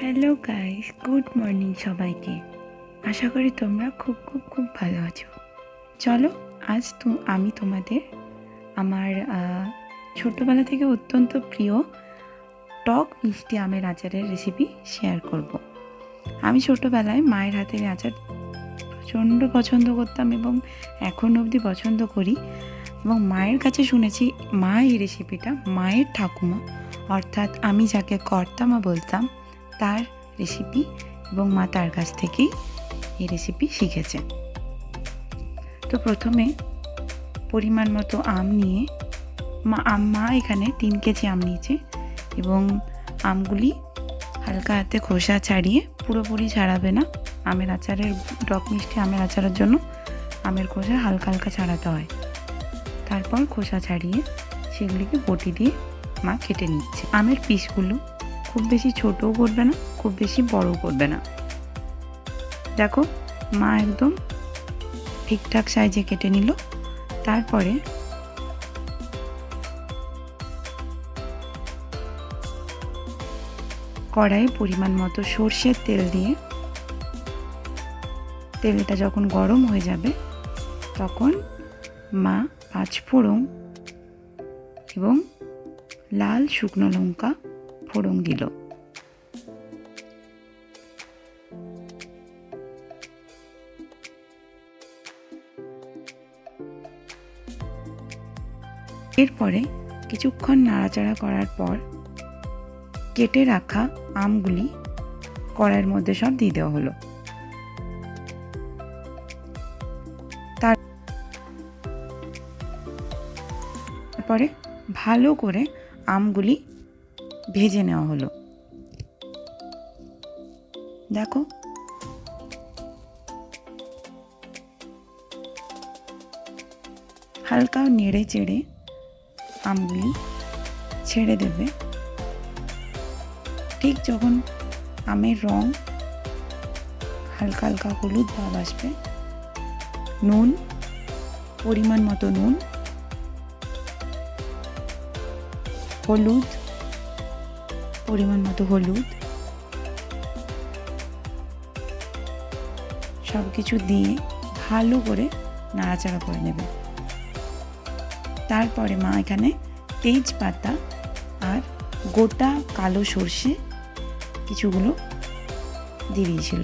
Hello guys, good morning সবাইকে। আশা করি তোমরা খুব খুব খুব ভালো আছো। চলো আজ আমি তোমাদের আমার ছোটোবেলা থেকে অত্যন্ত প্রিয় টক মিষ্টি আমের আচারের রেসিপি শেয়ার করব। আমি ছোটোবেলায় মায়ের হাতের আচার প্রচণ্ড পছন্দ করতাম এবং এখন অবধি পছন্দ করি, এবং মায়ের কাছে শুনেছি মা এই রেসিপিটা মায়ের ঠাকুমা অর্থাৎ আমি যাকে কর্তামা বলতাম তার রেসিপি, এবং মা তার কাছ থেকেই এই রেসিপি শিখেছে। তো প্রথমে পরিমাণ মতো আম নিয়ে মা এখানে 3 কেজি আম নিয়েছে, এবং আমগুলি হালকা হাতে খোসা ছাড়িয়ে, পুরোপুরি ছাড়াবে না, আমের আচারের টক মিষ্টি আমের আচারের জন্য আমের খোসা হালকা হালকা ছাড়াতে হয়। তারপর খোসা ছাড়িয়ে সেগুলিকে বটি দিয়ে মা কেটে নিচ্ছে। আমের পিসগুলো খুব বেশি ছোটও করবে না, খুব বেশি বড়ও করবে না। দেখো মা একদম ঠিকঠাক সাইজে কেটে নিল। তারপরে কড়াইয়ে পরিমাণ মতো সর্ষের তেল দিয়ে, তেলটা যখন গরম হয়ে যাবে তখন মা 5 ফোড়ন এবং লাল শুকনো লঙ্কা ফোড়ন দিল। এরপরে কিছুক্ষণ নাড়াচাড়া করার পর কেটে রাখা আমগুলি কড়াইয়ের মধ্যে সব দিয়ে দেওয়া হলো। তারপরে ভালো করে আমগুলি ভেজে নেওয়া হলো। দেখো হালকা নেড়ে চেড়ে আমগুলি ছেড়ে দেবে। ঠিক যখন আমের রং হালকা হালকা হলুদ ভাব আসবে, নুন পরিমাণ মতো নুন, হলুদ পরিমাণ মতো হলুদ, সব কিছু দিয়ে ভালো করে নাড়াচাড়া করে নেবে। তারপরে মা এখানে তেজপাতা আর গোটা কালো সর্ষে কিছুগুলো দিয়ে দিয়েছিল।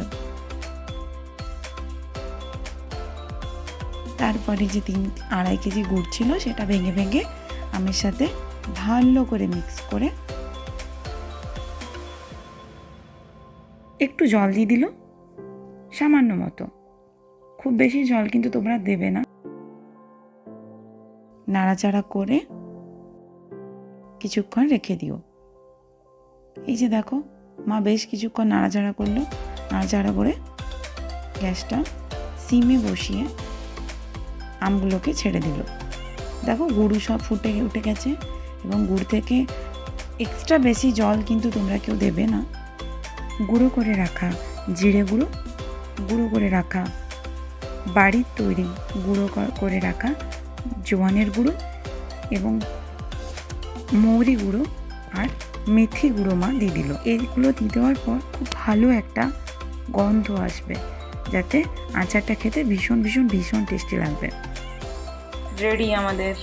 তারপরে যে 2.5 কেজি গুড় ছিল সেটা ভেঙে ভেঙে আমের সাথে ভালো করে মিক্স করে একটু জল দিয়ে দিল, সামান্য মতো, খুব বেশি জল কিন্তু তোমরা দেবে না। নাড়াচাড়া করে কিছুক্ষণ রেখে দিও। এই যে দেখো মা বেশ কিছুক্ষণ নাড়াচাড়া করলো, নাড়াচাড়া করে গ্যাসটা সিমে বসিয়ে আমগুলোকে ছেড়ে দিল। দেখো গুড় সব ফুটে উঠে গেছে, এবং গুড় থেকে এক্সট্রা বেশি জল কিন্তু তোমরা কেউ দেবে না। গুঁড়ো করে রাখা জিরে গুঁড়ো, গুঁড়ো করে রাখা বাড়ির তৈরি গুঁড়ো করে রাখা জোয়ানের গুঁড়ো এবং মৌরি গুঁড়ো আর মেথি গুঁড়ো মা দিয়ে দিল। এইগুলো দিয়ে দেওয়ার পর খুব ভালো একটা গন্ধ আসবে, যাতে আচারটা খেতে ভীষণ ভীষণ ভীষণ টেস্টি লাগবে। রেডি আমাদের